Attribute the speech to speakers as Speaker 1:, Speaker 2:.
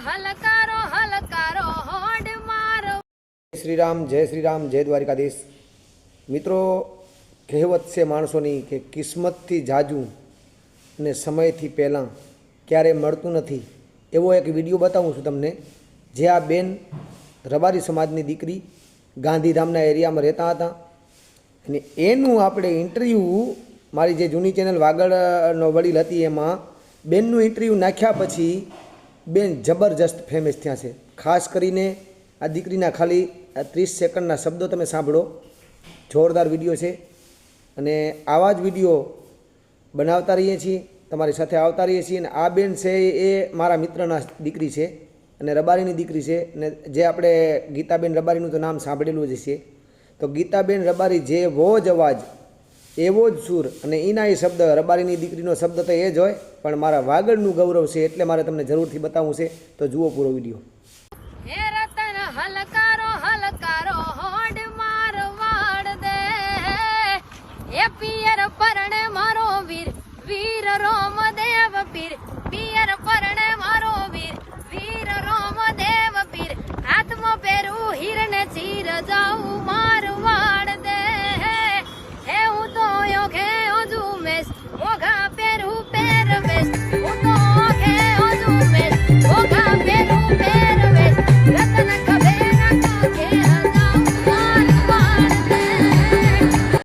Speaker 1: હલકારો હલકારો હોડ મારો.
Speaker 2: શ્રી રામ, જય દ્વારિકાધીશ. મિત્રો, કહેવત છે માણસોની કે કિસ્મતથી જાજુ અને સમયથી પહેલાં ક્યારેય મળતું નથી. એવો એક વિડીયો બતાવું છું તમને, જે આ બેન રબારી સમાજની દીકરી ગાંધીધામના એરિયામાં રહેતા હતા અને એનું આપણે ઇન્ટરવ્યૂ મારી જે જૂની ચેનલ વાગડનો વડીલ હતી એમાં બેનનું ઇન્ટરવ્યૂ નાખ્યા પછી બેન જબરજસ્ત ફેમસ થયા છે. ખાસ કરીને આ દીકરીના ખાલી 30 સેકન્ડના શબ્દો તમે સાંભળો. જોરદાર વિડીયો છે અને આવા જ વિડીયો બનાવતા રહીએ છીએ, તમારી સાથે આવતા રહીએ છીએ. અને આ બેન છે એ મારા મિત્રના દીકરી છે અને રબારીની દીકરી છે. અને જે આપણે ગીતાબેન રબારીનું તો નામ સાંભળેલું જ છે. તો ગીતાબેન રબારી જેવો જ અવાજ, એવો જ સૂર અને એના એ શબ્દ, રબારીની દીકરીનો શબ્દ તો એ જ હોય, પણ મારા વાગડનું ગૌરવ છે એટલે મારે તમને જરૂરથી બતાવવું છે. તો જુઓ પૂરો વિડીયો.
Speaker 1: હે રતન હલકારો હલકારો હોડ મારવાડ દે. હે પિયર પરણે મારો વીર વીર રોમદેવ પીર